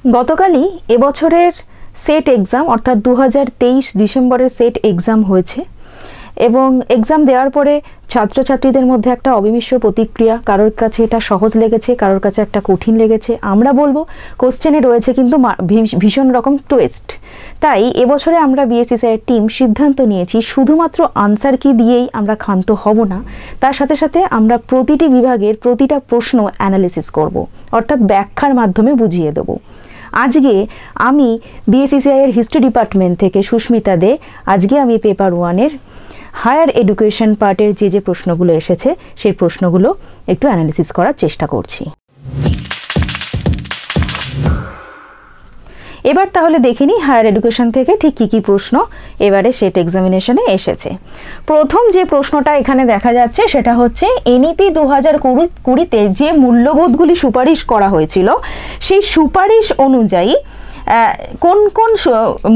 গতকালই এবছরের set exam অর্থাৎ 2023 ডিসেম্বরের সেট এক্সাম হয়েছে এবং এক্সাম দেওয়ার পরে ছাত্রছাত্রীদের মধ্যে একটা অবিমিশ্র প্রতিক্রিয়া, কারোর কাছে এটা সহজ লেগেছে, কারোর কাছে একটা কঠিন লেগেছে। আমরা বলবো কোশ্চেনে রয়েছে কিন্তু ভীষণ রকম টুইস্ট। তাই এবছরে আমরা বিএসসিসিআইয়ের টিম সিদ্ধান্ত নিয়েছি শুধুমাত্র আনসার কি দিয়েই আমরা ক্ষান্ত হব না, তার সাথে সাথে আমরা প্রতিটি বিভাগের প্রতিটা প্রশ্ন অ্যানালিসিস করব, অর্থাৎ ব্যাখ্যার মাধ্যমে বুঝিয়ে দেব। আজকে আমি বিএসসিসিআইয়ের হিস্ট্রি ডিপার্টমেন্ট থেকে সুস্মিতা দে, আজকে আমি পেপার 1-এর হায়ার এডুকেশন পার্টের যে প্রশ্নগুলো এসেছে সেই প্রশ্নগুলো একটু অ্যানালিসিস করার চেষ্টা করছি। এবার তাহলে দেখিনি হায়ার এডুকেশন থেকে ঠিক কী প্রশ্ন এবারে সেট এক্সামিনেশনে এসেছে। প্রথম যে প্রশ্নটা এখানে দেখা যাচ্ছে সেটা হচ্ছে এনইপি 2020-তে যে মূল্যবোধগুলি সুপারিশ করা হয়েছিল সেই সুপারিশ অনুযায়ী কোন কোন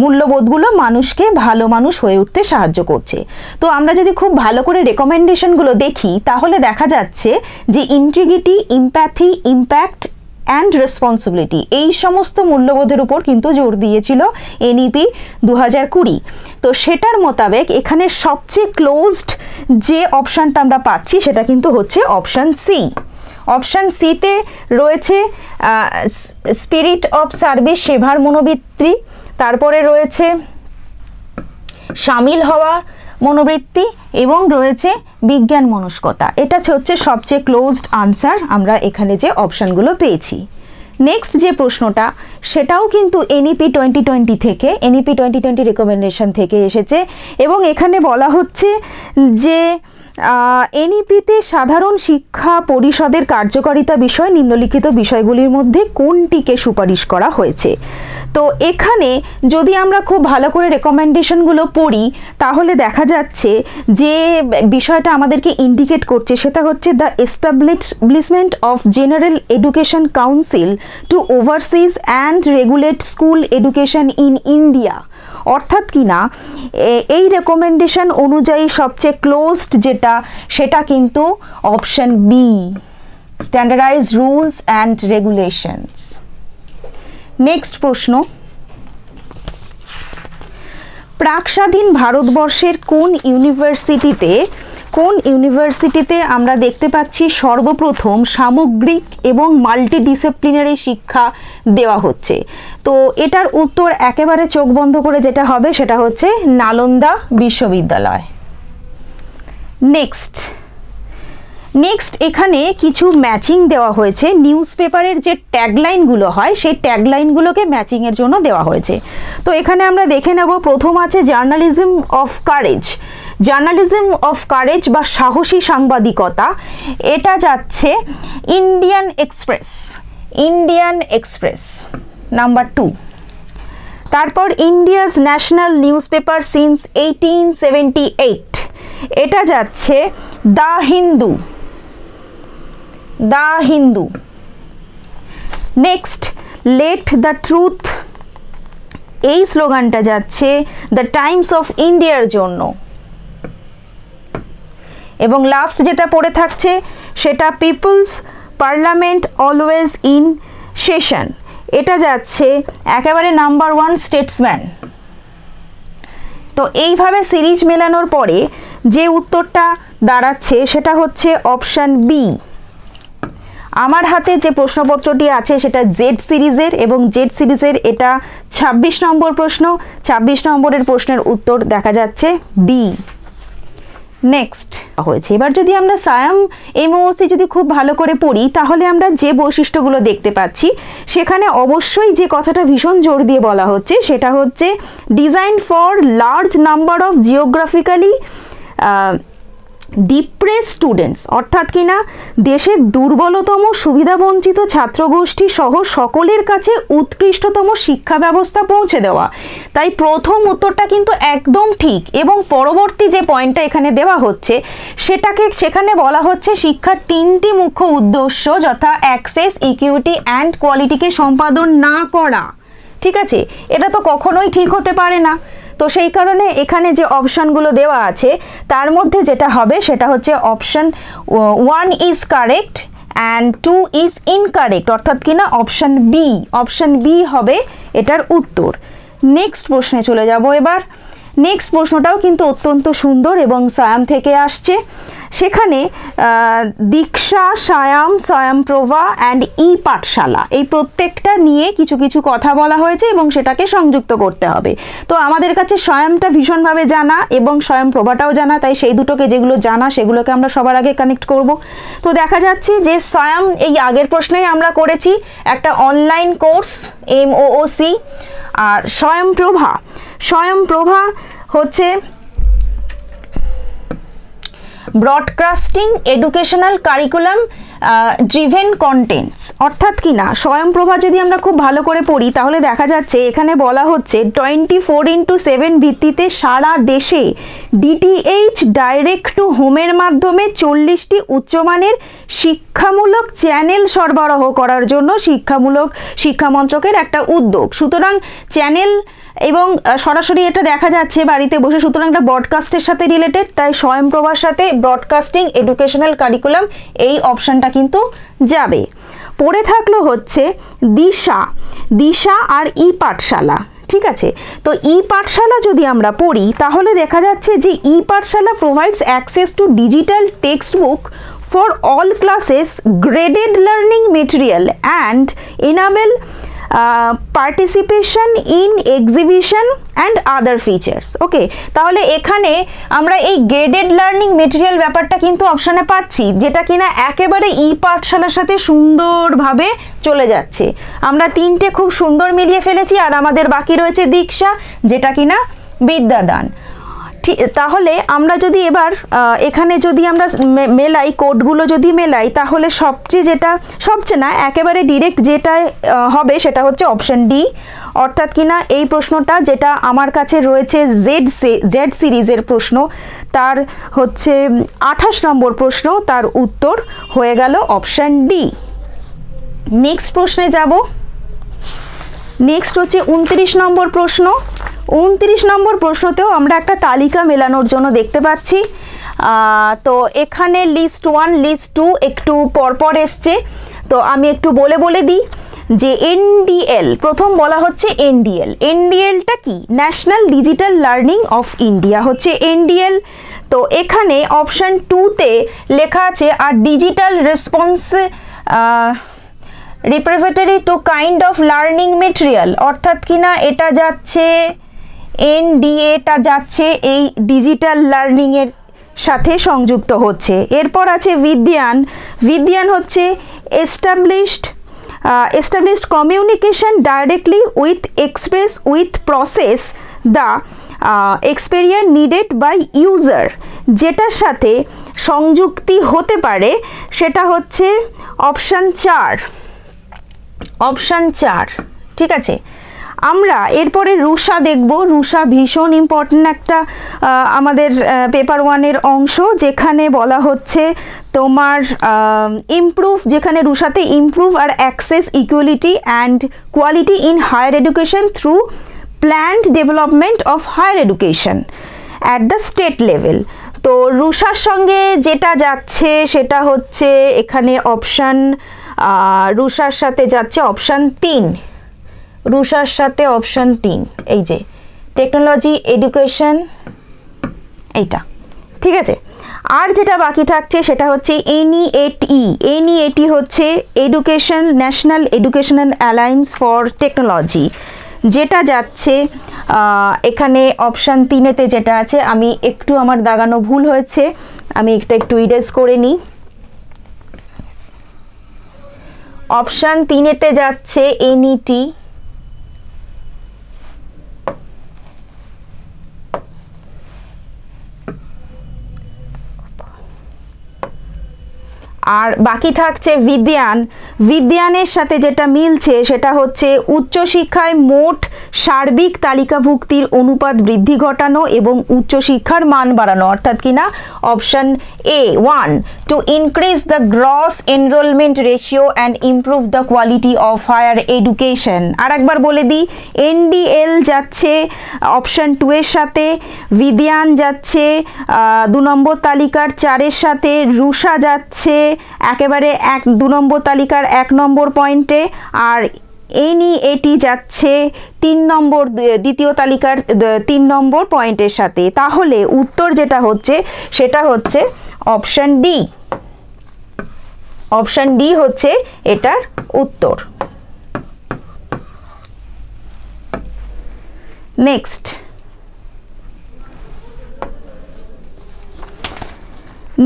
মূল্যবোধগুলো মানুষকে ভালো মানুষ হয়ে উঠতে সাহায্য করছে। তো আমরা যদি খুব ভালো করে রেকমেন্ডেশনগুলো দেখি তাহলে দেখা যাচ্ছে যে integrity, empathy, impact and responsibility, এই সমস্ত মূল্যবোধের উপর কিন্তু জোর দিয়েছিল এনইপি 2020। তো সেটার মোতাবেক এখানে সবচেয়ে ক্লোজড যে অপশানটা আমরা পাচ্ছি সেটা কিন্তু হচ্ছে অপশান সি। অপশান সিতে রয়েছে স্পিরিট অফ সার্ভিস, সেবার মনোবৃত্তি, তারপরে রয়েছে সামিল হওয়া মনোবৃত্তি এবং রয়েছে বিজ্ঞান মনস্কতা। এটা হচ্ছে সবচেয়ে ক্লোজড আনসার আমরা এখানে যে অপশানগুলো পেয়েছি। নেক্সট যে প্রশ্নটা সেটাও কিন্তু এনইপি 2020 থেকে, এনইপি 2020 রেকমেন্ডেশন থেকে এসেছে এবং এখানে বলা হচ্ছে যে এনইপিতে সাধারণ শিক্ষা পরিষদের কার্যকারিতা বিষয় নিম্নলিখিত বিষয়গুলির মধ্যে কোনটিকে সুপারিশ করা হয়েছে। তো এখানে যদি আমরা খুব ভালো করে রেকমেন্ডেশনগুলো পড়ি তাহলে দেখা যাচ্ছে যে বিষয়টা আমাদেরকে ইন্ডিকেট করছে সেটা হচ্ছে the establishment of general education council to overseas and regulate school education in India. অর্থাৎ কি না, এই রেকমেন্ডেশন অনুযায়ী সবচেয়ে ক্লোজড যেটা সেটা কিন্তু option B, standardize rules and regulations. Next প্রশ্ন, প্রাক স্বাধীন ভারতবর্ষের কোন ইউনিভার্সিটিতে আমরা দেখতে পাচ্ছি সর্বপ্রথম সামগ্রিক এবং মাল্টিডিসিপ্লিনারি শিক্ষা দেওয়া হচ্ছে। তো এটার উত্তর একেবারে চোখ বন্ধ করে যেটা হবে সেটা হচ্ছে নালন্দা বিশ্ববিদ্যালয়। নেক্সট এখানে কিছু ম্যাচিং দেওয়া হয়েছে, নিউজ পেপারের যে ট্যাগলাইনগুলো হয় সেই ট্যাগলাইনগুলোকে ম্যাচিংয়ের জন্য দেওয়া হয়েছে। তো এখানে আমরা দেখে নেব, প্রথম আছে journalism of courage. Journalism of courage বা সাহসী সাংবাদিকতা, এটা যাচ্ছে ইন্ডিয়ান এক্সপ্রেস নাম্বার 2। তারপর India's national news paper since 1878, এটা যাচ্ছে the Hindu. Next let the truth, এই স্লোগানটা যাচ্ছে দ্য টাইমস অফ ইন্ডিয়ার জন্য। এবং লাস্ট যেটা পড়ে থাকছে সেটা people's parliament always in session, এটা যাচ্ছে একেবারে নাম্বার 1 স্টেটসম্যান। তো এইভাবে সিরিজ মেলানোর পরে যে উত্তরটা দাঁড়াচ্ছে সেটা হচ্ছে অপশান বি। আমার হাতে যে প্রশ্নপত্রটি আছে সেটা জেড সিরিজের এবং জেড সিরিজের এটা 26 নম্বর প্রশ্ন। 26 নম্বরের প্রশ্নের উত্তর দেখা যাচ্ছে বি। নেক্সট হয়েছে, এবার যদি আমরা সায়াম এমওসি যদি খুব ভালো করে পড়ি তাহলে আমরা যে বৈশিষ্ট্যগুলো দেখতে পাচ্ছি সেখানে অবশ্যই যে কথাটা ভীষণ জোর দিয়ে বলা হচ্ছে সেটা হচ্ছে design for large number of geographically depress students, অর্থাৎ কিনা দেশের দুর্বলতম সুবিধাবঞ্চিত ছাত্রগোষ্ঠী সহ সকলের কাছে উৎকৃষ্টতম শিক্ষা ব্যবস্থা পৌঁছে দেওয়া। তাই প্রথম উত্তরটা কিন্তু একদম ঠিক এবং পরবর্তী যে পয়েন্টটা এখানে দেওয়া হচ্ছে সেখানে বলা হচ্ছে শিক্ষার 3টি মুখ্য উদ্দেশ্য, যথা অ্যাক্সেস, ইকুইটি অ্যান্ড কোয়ালিটিকে সম্পাদন না করা। ঠিক আছে, এটা তো কখনোই ঠিক হতে পারে না। তো সেই কারণে এখানে যে অপশানগুলো দেওয়া আছে তার মধ্যে যেটা হবে সেটা হচ্ছে option 1 is correct and 2 is incorrect, অর্থাৎ কিনা অপশন বি হবে এটার উত্তর। নেক্সট প্রশ্নে চলে যাব এবার। নেক্সট প্রশ্নটাও কিন্তু অত্যন্ত সুন্দর এবং সায়াম থেকে আসছে। সেখানে দীক্ষা, সায়াম, স্বয়ম্প্রভা অ্যান্ড ই পাঠশালা, এই প্রত্যেকটা নিয়ে কিছু কিছু কথা বলা হয়েছে এবং সেটাকে সংযুক্ত করতে হবে। তো আমাদের কাছে স্বয়ংটা ভীষণভাবে জানা এবং স্বয়ম্প্রভাটাও জানা, তাই সেই দুটোকে, যেগুলো জানা সেগুলোকে আমরা সবার আগে কানেক্ট করব। তো দেখা যাচ্ছে যে স্বয়ং এই আগের প্রশ্নেই আমরা করেছি, একটা অনলাইন কোর্স MOOC। আর স্বয়ম্প্রভা হচ্ছে broadcasting educational curriculum driven contents, অর্থাৎ কি না স্বয়ম্প্রভা যদি আমরা খুব ভালো করে পড়ি তাহলে দেখা যাচ্ছে এখানে বলা হচ্ছে 24/7 ভিত্তিতে সারা দেশে DTH ডাইরেক্ট টু হোমের মাধ্যমে 40টি উচ্চমানের শিক্ষামূলক চ্যানেল সরবরাহ করার জন্য শিক্ষা মন্ত্রকের একটা উদ্যোগ। সুতরাং চ্যানেল এবং সরাসরি এটা দেখা যাচ্ছে বাড়িতে বসে, সুতরাং এটা ব্রডকাস্টের সাথে রিলেটেড, তাই স্বয়ম্প্রভার সাথে ব্রডকাস্টিং এডুকেশনাল কারিকুলাম এই অপশানটা কিন্তু যাবে। পড়ে থাকলো হচ্ছে দিশা আর ই পাঠশালা। ঠিক আছে, তো ই পাঠশালা যদি আমরা পড়ি তাহলে দেখা যাচ্ছে যে ই পাঠশালা provides access to digital text book for all classes, graded learning material and enable participation in exhibition and other features. ওকে, তাহলে এখানে আমরা এই গ্রেডেড লার্নিং মেটেরিয়াল ব্যাপারটা কিন্তু অপশানে পাচ্ছি, যেটা কিনা একেবারে ই পাঠশালার সাথে সুন্দরভাবে চলে যাচ্ছে। আমরা তিনটে খুব সুন্দর মিলিয়ে ফেলেছি, আর আমাদের বাকি রয়েছে দীক্ষা, যেটা কিনা বিদ্যাদান। তাহলে আমরা যদি এবার এখানে যদি আমরা মেলাই, কোডগুলো যদি মেলাই, তাহলে সবচেয়ে না একেবারে ডিরেক্ট যেটা হবে সেটা হচ্ছে অপশন ডি, অর্থাৎ কিনা এই প্রশ্নটা যেটা আমার কাছে রয়েছে জেড সিরিজের প্রশ্ন, তার হচ্ছে 28 নম্বর প্রশ্ন, তার উত্তর হয়ে গেল অপশন ডি। নেক্সট প্রশ্নে যাব। নেক্সট হচ্ছে 29 নম্বর প্রশ্ন। 29 নম্বর প্রশ্নতেও আমরা একটা তালিকা মেলানোর জন্য দেখতে পাচ্ছি। তো এখানে লিস্ট 1, লিস্ট 2 একটু পরপর এসছে, তো আমি একটু বলে দিই যে NDL, প্রথম বলা হচ্ছে NDLটা কি? National Digital Learning of India হচ্ছে NDL। তো এখানে অপশান 2তে লেখা আছে আর digital response representative two kind of learning material, অর্থাৎ কিনা এটা যাচ্ছে NDAটা যাচ্ছে এই ডিজিটাল লার্নিংয়ের সাথে সংযুক্ত হচ্ছে। এরপর আছে বিদ্যান হচ্ছে established communication directly with express with process the experience needed by user, যেটার সাথে সংযুক্তি হতে পারে সেটা হচ্ছে অপশান 4। ঠিক আছে, আমরা এরপরে রুষা দেখব। রুষা ভীষণ ইম্পর্টেন্ট একটা আমাদের পেপার 1-এর অংশ, যেখানে বলা হচ্ছে তোমার ইমপ্রুভ, যেখানে রুষাতে ইমপ্রুভ আর access equality and quality in higher education through planned development of higher education at the state level. তো রুষার সঙ্গে যেটা যাচ্ছে সেটা হচ্ছে এখানে রুষার সাথে যাচ্ছে অপশান 3, রুষার সাথে অপশান 3, এই যে টেকনোলজি এডুকেশন, এইটা। ঠিক আছে, আর যেটা বাকি থাকছে সেটা হচ্ছে NEAT হচ্ছে education, national educational alliance for technology, যেটা যাচ্ছে এখানে অপশান 3-এতে যেটা আছে, আমি একটু আমার দাগানো ভুল হয়েছে, আমি একটু ইরেজ করে নিই। অপশান 3-এতে যাচ্ছে NET, আর বাকি থাকছে বিদ্যানের সাথে যেটা মিলছে সেটা হচ্ছে উচ্চশিক্ষায় মোট সার্বিক তালিকাভুক্তির অনুপাত বৃদ্ধি ঘটানো এবং উচ্চশিক্ষার মান বাড়ানো, অর্থাৎ কিনা option A1 to increase the gross enrolment ratio and improve the quality of higher education. আর একবার বলে দিই, NDL যাচ্ছে অপশন 2-এর সাথে, বিদ্যান যাচ্ছে 2 নম্বর তালিকার 4-এর সাথে, রুষা যাচ্ছে একেবারে 2 নম্বর তালিকার 1 নম্বর পয়েন্টে, আর NEAT যাচ্ছে 3 নম্বর, দ্বিতীয় তালিকার 3 নম্বর পয়েন্টের সাথে। তাহলে উত্তর যেটা হচ্ছে সেটা হচ্ছে অপশান ডি। অপশান ডি হচ্ছে এটার উত্তর।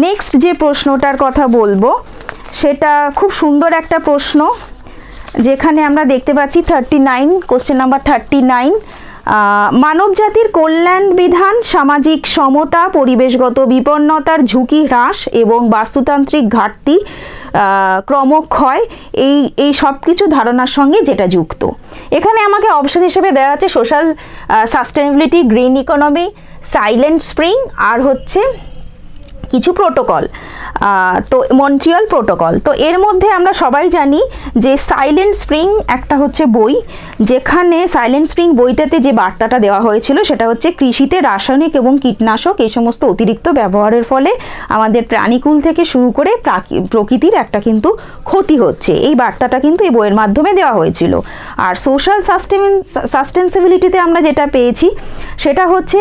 নেক্সট যে প্রশ্নটার কথা বলবো সেটা খুব সুন্দর একটা প্রশ্ন, যেখানে আমরা দেখতে পাচ্ছি 39, কোশ্চেন নাম্বার 39, মানব জাতির কল্যাণ বিধান, সামাজিক সমতা, পরিবেশগত বিপন্নতার ঝুঁকি হ্রাস এবং বাস্তুতান্ত্রিক ঘাটতি ক্রমক্ষয়, এই সব কিছু ধারণার সঙ্গে যেটা যুক্ত। এখানে আমাকে অপশন হিসেবে দেওয়া আছে social sustainability, green economy, silent spring, আর হচ্ছে কিছু প্রোটোকল, তো মন্ট্রিয়াল প্রোটোকল। তো এর মধ্যে আমরা সবাই জানি যে সাইলেন্ট স্প্রিং একটা হচ্ছে বই, যেখানে সাইলেন্ট স্প্রিং বইটাতে যে বার্তাটা দেওয়া হয়েছিল সেটা হচ্ছে কৃষিতে রাসায়নিক এবং কীটনাশক এই সমস্ত অতিরিক্ত ব্যবহারের ফলে আমাদের প্রাণীকুল থেকে শুরু করে প্রকৃতির একটা কিন্তু ক্ষতি হচ্ছে, এই বার্তাটা কিন্তু এই বইয়ের মাধ্যমে দেওয়া হয়েছিল। আর সোশ্যাল সাস্টেনেবিলিটিতে আমরা যেটা পেয়েছি সেটা হচ্ছে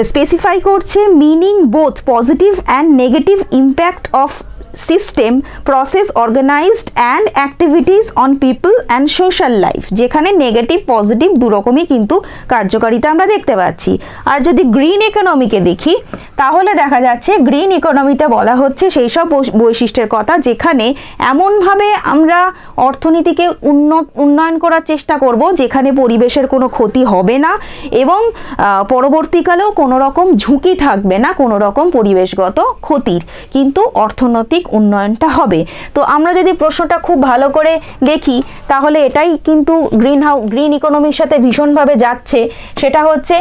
স্পেসিফাই করছে meaning both positive and negative impact of system, process, organized and activities on people and social life, যেখানে নেগেটিভ পজিটিভ দুরকমই কিন্তু কার্যকারিতা আমরা দেখতে পাচ্ছি। আর যদি গ্রিন ইকোনমিকে দেখি তাহলে দেখা যাচ্ছে গ্রিন ইকোনমিতে বলা হচ্ছে সেই সব বৈশিষ্ট্যের কথা যেখানে এমনভাবে আমরা অর্থনীতিকে উন্নয়ন করার চেষ্টা করব যেখানে পরিবেশের কোনো ক্ষতি হবে না এবং পরবর্তীকালেও কোনো রকম ঝুঁকি থাকবে না, কোনো রকম পরিবেশগত ক্ষতির, কিন্তু অর্থনৈতিক উন্নয়নটা হবে। তো আমরা যদি প্রশ্নটা খুব ভালো করে দেখি তাহলে এটাই কিন্তু গ্রিন ইকোনমির সাথে ভীষণভাবে যাচ্ছে। সেটা হচ্ছে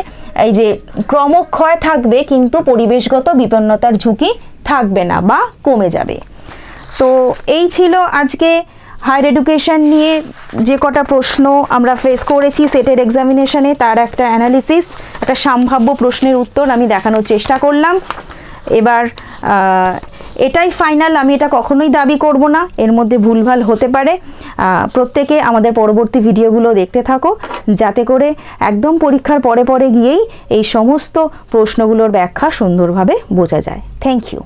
এই যে ক্রমক্ষয় থাকবে কিন্তু পরিবেশগত বিপন্নতার ঝুঁকি থাকবে না বা কমে যাবে। তো এই ছিল আজকে হায়ার এডুকেশন নিয়ে যে কটা প্রশ্ন আমরা ফেস করেছি সেটের এক্সামিনেশনে, তার একটা অ্যানালিসিস, একটা সম্ভাব্য প্রশ্নের উত্তর আমি দেখানোর চেষ্টা করলাম। এবার এটাই ফাইনাল, আমি এটা কখনোই দাবি করব না, এর মধ্যে ভুলভাল হতে পারে। প্রত্যেকে আমাদের পরবর্তী ভিডিওগুলো দেখতে থাকো যাতে করে একদম পরীক্ষার পরে গিয়েই এই সমস্ত প্রশ্নগুলোর ব্যাখ্যা সুন্দরভাবে বোঝা যায়। Thank you.